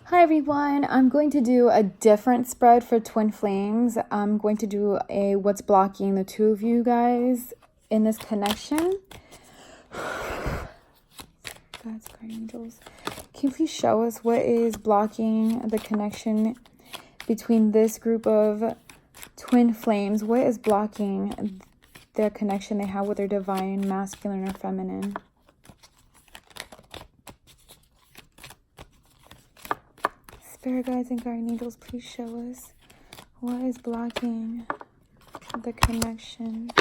Hi everyone, I'm going to do a different spread for twin flames. I'm going to do a what's blocking the two of you guys in this connection. God's guardian angels, can you please show us what is blocking the connection between this group of twin flames? What is blocking their connection they have with their divine masculine or feminine? Spirit guides and guardian angels, please show us what is blocking the connection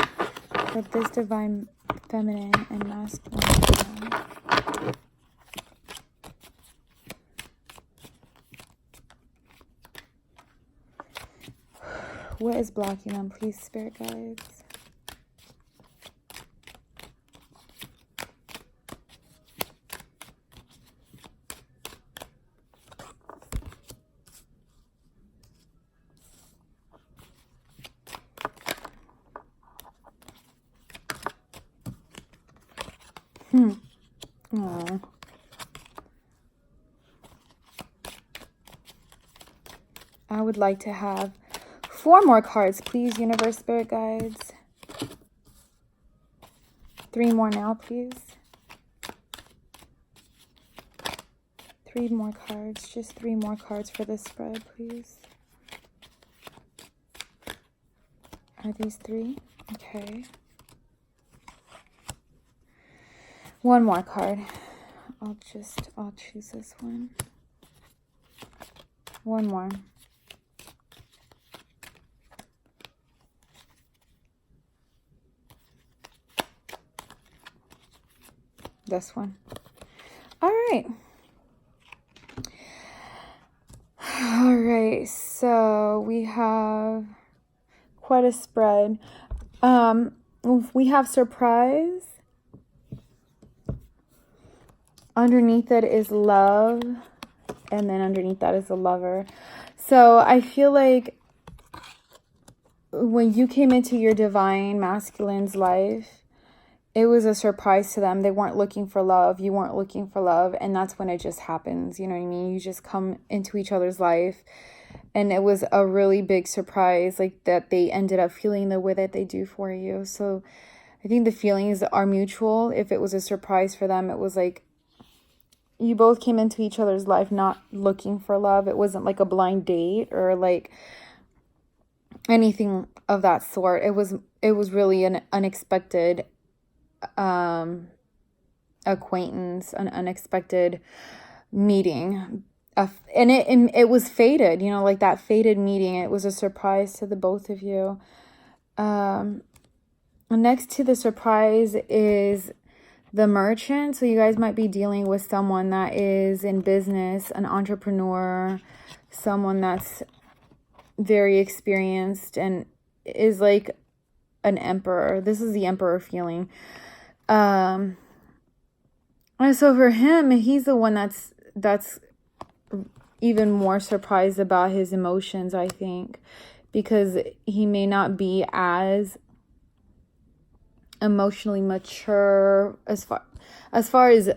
with this divine feminine and masculine. What is blocking them, please, spirit guides? Aww. I would like to have 4 more cards, please, universe, spirit guides. 3 more now, please. 3 more cards, just 3 more cards for this spread, please. Are these 3? Okay. 1 more card. I'll choose this one. 1 more. This one. All right. All right. So we have quite a spread. We have surprise. Underneath it is love. And then underneath that is the lover. So I feel like when you came into your divine masculine's life, it was a surprise to them. They weren't looking for love. You weren't looking for love. And that's when it just happens. You know what I mean? You just come into each other's life. And it was a really big surprise, like that they ended up feeling the way that they do for you. So I think the feelings are mutual. If it was a surprise for them, it was like you both came into each other's life not looking for love. It wasn't like a blind date or like anything of that sort. It was really an unexpected acquaintance, an unexpected meeting, and it was fated, you know, like that fated meeting. It was a surprise to the both of you. Next to the surprise is the merchant. So you guys might be dealing with someone that is in business, an entrepreneur, someone that's very experienced and is like an emperor. This is the emperor feeling. And so for him, he's the one that's even more surprised about his emotions, I think, because he may not be as emotionally mature as far as,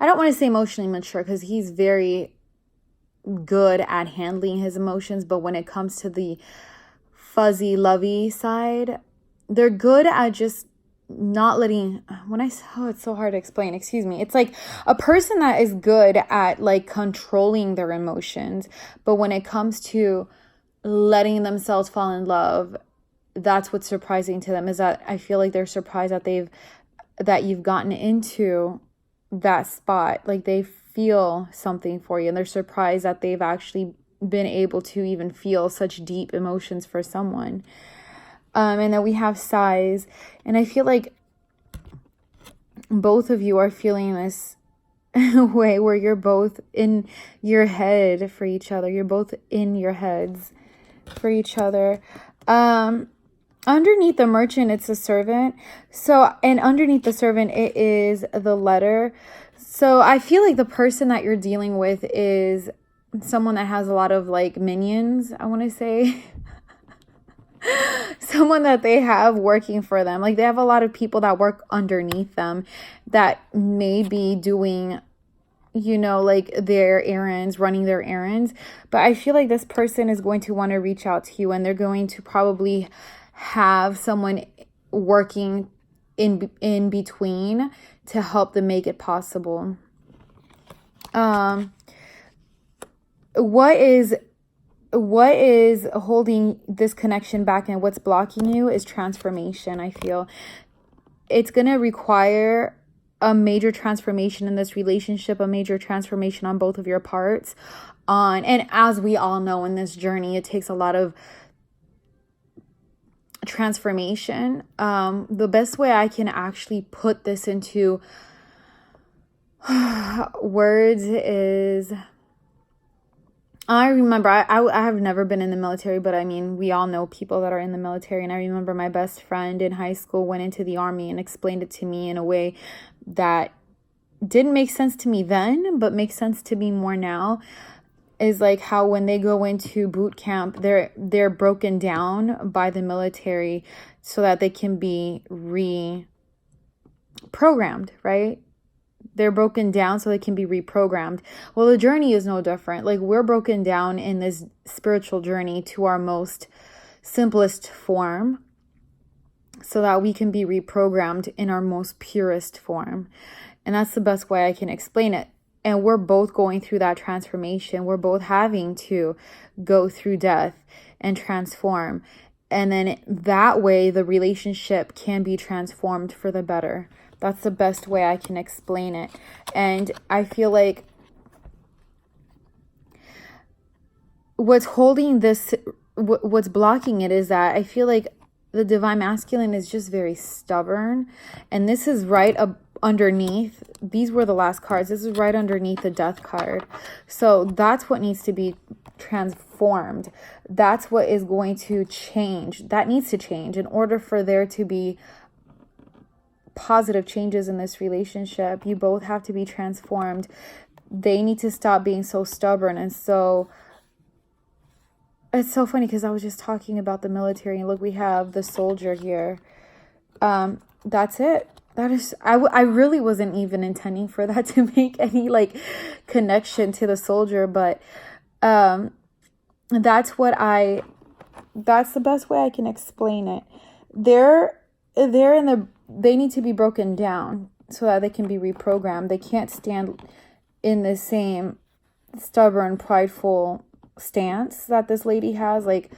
I don't want to say emotionally mature because he's very good at handling his emotions, but when it comes to the fuzzy lovey side, they're good at just not letting, it's so hard to explain, excuse me. It's like a person that is good at like controlling their emotions, but when it comes to letting themselves fall in love, that's what's surprising to them, is that I feel like they're surprised that you've gotten into that spot. Like they feel something for you and they're surprised that they've actually been able to even feel such deep emotions for someone. And then we have sighs. And I feel like both of you are feeling this way where you're both in your head for each other. You're both in your heads for each other. Underneath the merchant, it's a servant. So, and underneath the servant, it is the letter. So I feel like the person that you're dealing with is someone that has a lot of like minions, I want to say. Someone that they have working for them. Like they have a lot of people that work underneath them that may be doing you know, like their errands, running their errands. But I feel like this person is going to want to reach out to you, and they're going to probably have someone working in between to help them make it possible. What is holding this connection back and what's blocking you is transformation. I feel it's going to require a major transformation in this relationship, a major transformation on both of your parts. And as we all know, in this journey, it takes a lot of transformation. The best way I can actually put this into words is, I remember, I have never been in the military, but I mean, we all know people that are in the military. And I remember my best friend in high school went into the Army and explained it to me in a way that didn't make sense to me then, but makes sense to me more now. Is like how when they go into boot camp, they're broken down by the military so that they can be reprogrammed, right? They're broken down so they can be reprogrammed. Well, the journey is no different. Like, we're broken down in this spiritual journey to our most simplest form so that we can be reprogrammed in our most purest form. And that's the best way I can explain it. And we're both going through that transformation. We're both having to go through death and transform. And then that way, the relationship can be transformed for the better. That's the best way I can explain it. And I feel like what's holding this, what's blocking it is that I feel like the divine masculine is just very stubborn. And this is right underneath. These were the last cards. This is right underneath the death card. So that's what needs to be transformed. That's what is going to change. That needs to change in order for there to be positive changes in this relationship. You both have to be transformed. They need to stop being so stubborn. And so it's so funny because I was just talking about the military, and look, we have the soldier here. That's it. That is, I really wasn't even intending for that to make any like connection to the soldier, but that's the best way I can explain it. They need to be broken down so that they can be reprogrammed. They can't stand in the same stubborn, prideful stance that this lady has. Like,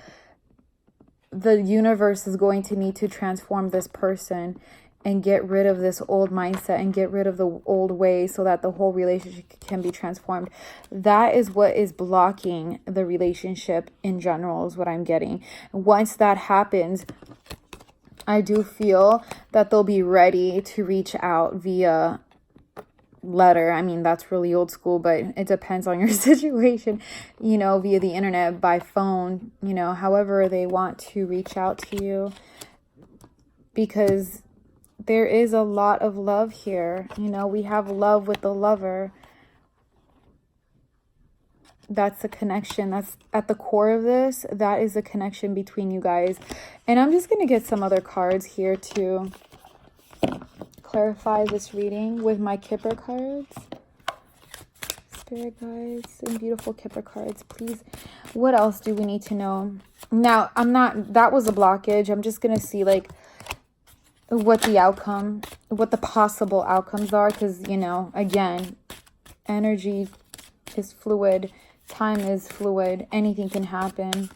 the universe is going to need to transform this person and get rid of this old mindset and get rid of the old ways so that the whole relationship can be transformed. That is what is blocking the relationship in general, is what I'm getting. Once that happens, I do feel that they'll be ready to reach out via letter. I mean, that's really old school, but it depends on your situation, you know, via the internet, by phone, you know, however they want to reach out to you, because there is a lot of love here. You know, we have love with the lover. That's the connection. That's at the core of this. That is the connection between you guys. And I'm just going to get some other cards here to clarify this reading with my Kipper cards. Spirit guides and beautiful Kipper cards, please. What else do we need to know? Now, that was a blockage. I'm just going to see like what the possible outcomes are, because, you know, again, energy is fluid, time is fluid, anything can happen.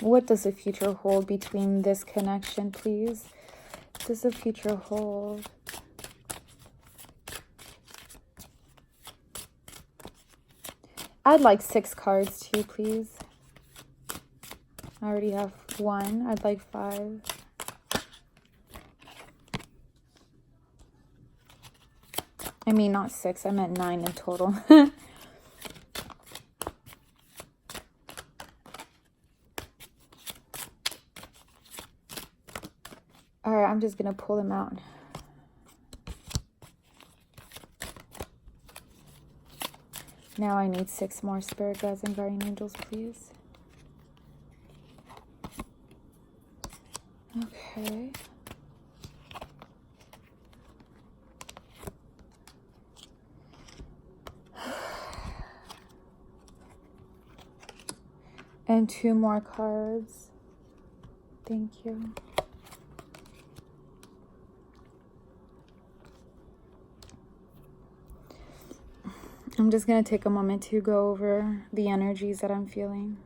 What does the future hold between this connection, please? What does the future hold? I'd like 6 cards too, please. I already have 1. I'd like 5. I mean, not 6. I meant 9 in total. All right, I'm just going to pull them out. Now I need 6 more spirit guides and guardian angels, please. Okay. And 2 more cards. Thank you. I'm just going to take a moment to go over the energies that I'm feeling.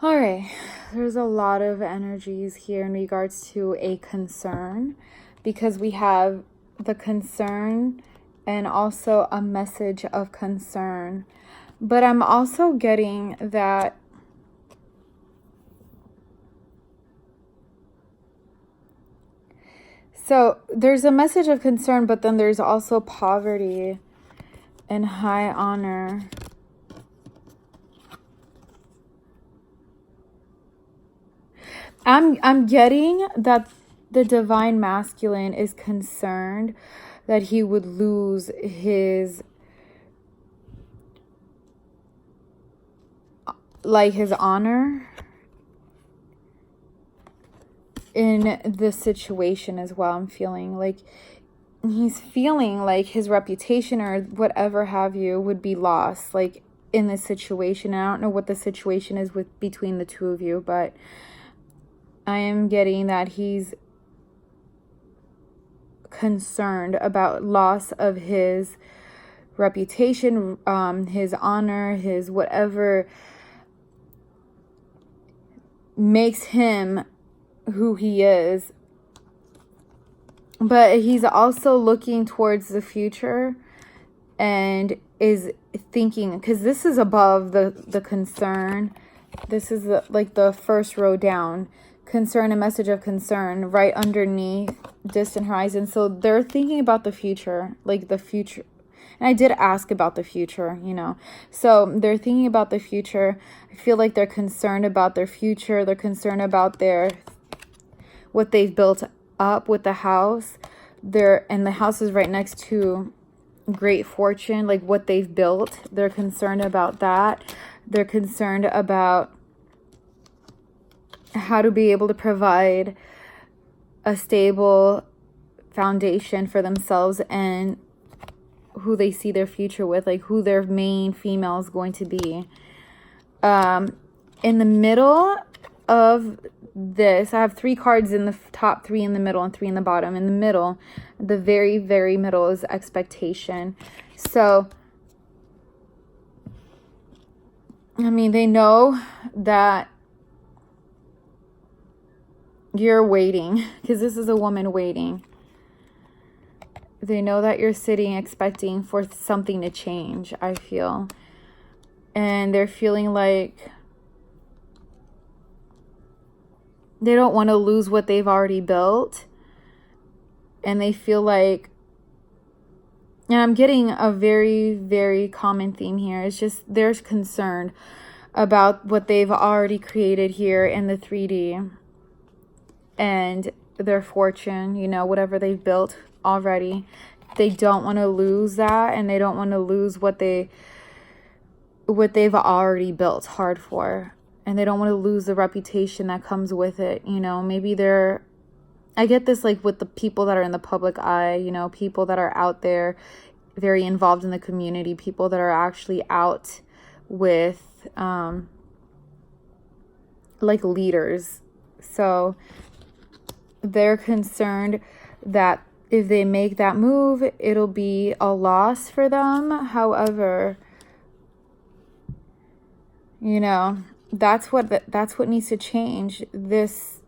All right, there's a lot of energies here in regards to a concern, because we have the concern and also a message of concern. But I'm also getting that so there's a message of concern, but then there's also poverty and high honor. I'm getting that the divine masculine is concerned that he would lose his honor in this situation as well. I'm feeling like he's feeling like his reputation or whatever have you would be lost like in this situation. I don't know what the situation is between the two of you, but I am getting that he's concerned about loss of his reputation, his honor, his whatever makes him who he is. But he's also looking towards the future and is thinking, because this is above the concern. This is the first row down. Concern, a message of concern, right underneath distant horizon. So they're thinking about the future, like the future. And I did ask about the future, So they're thinking about the future. I feel like they're concerned about their future. They're concerned about what they've built up with the house. And the house is right next to great fortune, like what they've built. They're concerned about that. They're concerned about how to be able to provide a stable foundation for themselves and who they see their future with, like who their main female is going to be. In the middle of this, I have 3 cards in the top, 3 in the middle, and 3 in the bottom. In the middle, the very, very middle is expectation. So, I mean, they know that you're waiting, because this is a woman waiting. They know that you're sitting expecting for something to change, I feel. And they're feeling like they don't want to lose what they've already built. And they feel like, and I'm getting a very, very common theme here. It's just they're concerned about what they've already created here in the 3D. And their fortune, whatever they've built already. They don't want to lose that, and they don't want to lose what they've already built hard for. And they don't want to lose the reputation that comes with it. Maybe I get this like with the people that are in the public eye, people that are out there very involved in the community, people that are actually out with like leaders. So they're concerned that if they make that move, it'll be a loss for them. However, that's what needs to change. The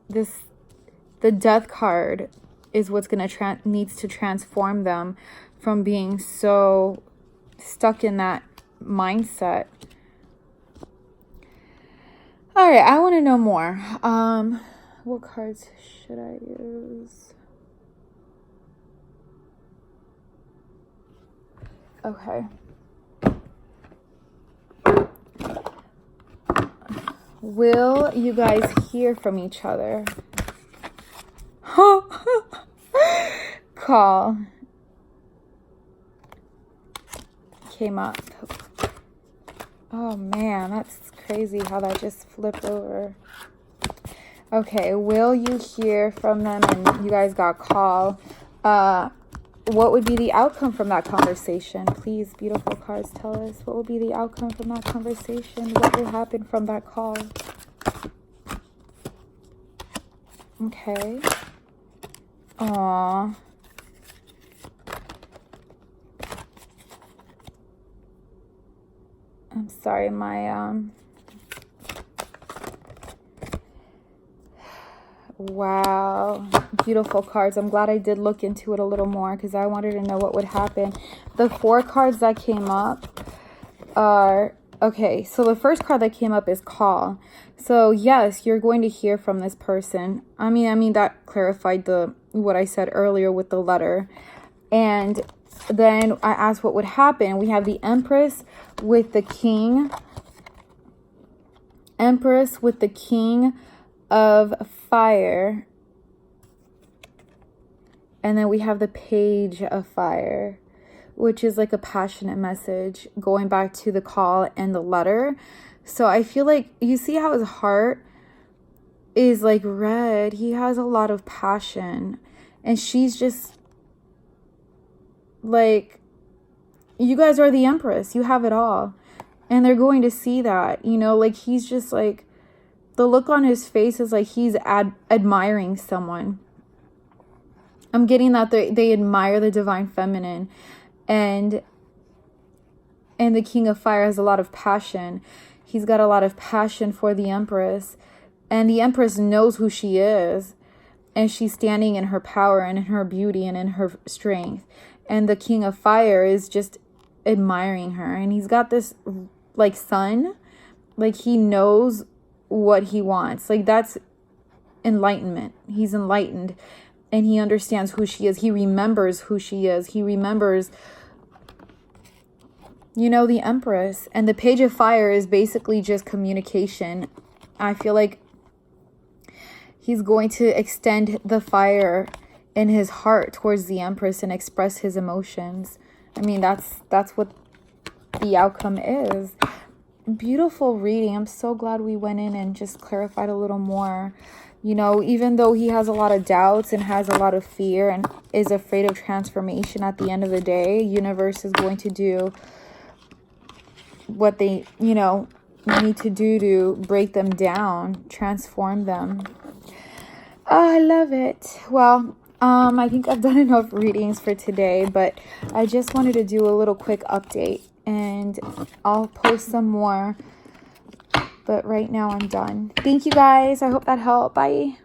death card is what's gonna needs to transform them from being so stuck in that mindset. All right, I want to know more. What cards should I use? Okay. Will you guys hear from each other? call came up. Oh man, that's crazy how that just flipped over. Okay, will you hear from them? And you guys got call. What would be the outcome from that conversation? Please, beautiful cards, tell us. What will be the outcome from that conversation? What will happen from that call? Okay. Aww. I'm sorry, my wow, beautiful cards. I'm glad I did look into it a little more because I wanted to know what would happen. The 4 cards that came up are, okay, so the first card that came up is call. So yes, you're going to hear from this person. I mean that clarified what I said earlier with the letter. And then I asked what would happen. We have the Empress with the King. Empress with the King of Fire. And then we have the Page of Fire, which is like a passionate message going back to the call and the letter. So I feel like you see how his heart is like red. He has a lot of passion. And she's just like, you guys are the Empress. You have it all. And they're going to see that, you know, like he's just like, the look on his face is like he's admiring someone. I'm getting that they admire the divine feminine. And the King of Fire has a lot of passion. He's got a lot of passion for the Empress. And the Empress knows who she is. And she's standing in her power and in her beauty and in her strength. And the King of Fire is just admiring her. And he's got this like sun. Like he knows what he wants. Like that's enlightenment. He's enlightened. And he understands who she is. He remembers who she is. He remembers, you know, the Empress. And the Page of Fire is basically just communication. I feel like he's going to extend the fire in his heart towards the Empress and express his emotions. I mean, that's what the outcome is. Beautiful reading. I'm so glad we went in and just clarified a little more. You know, even though he has a lot of doubts and has a lot of fear and is afraid of transformation, at the end of the day, universe is going to do what they, you know, need to do to break them down, transform them. Oh, I love it. Well, I think I've done enough readings for today, but I just wanted to do a little quick update, and I'll post some more. But right now I'm done. Thank you guys. I hope that helped. Bye.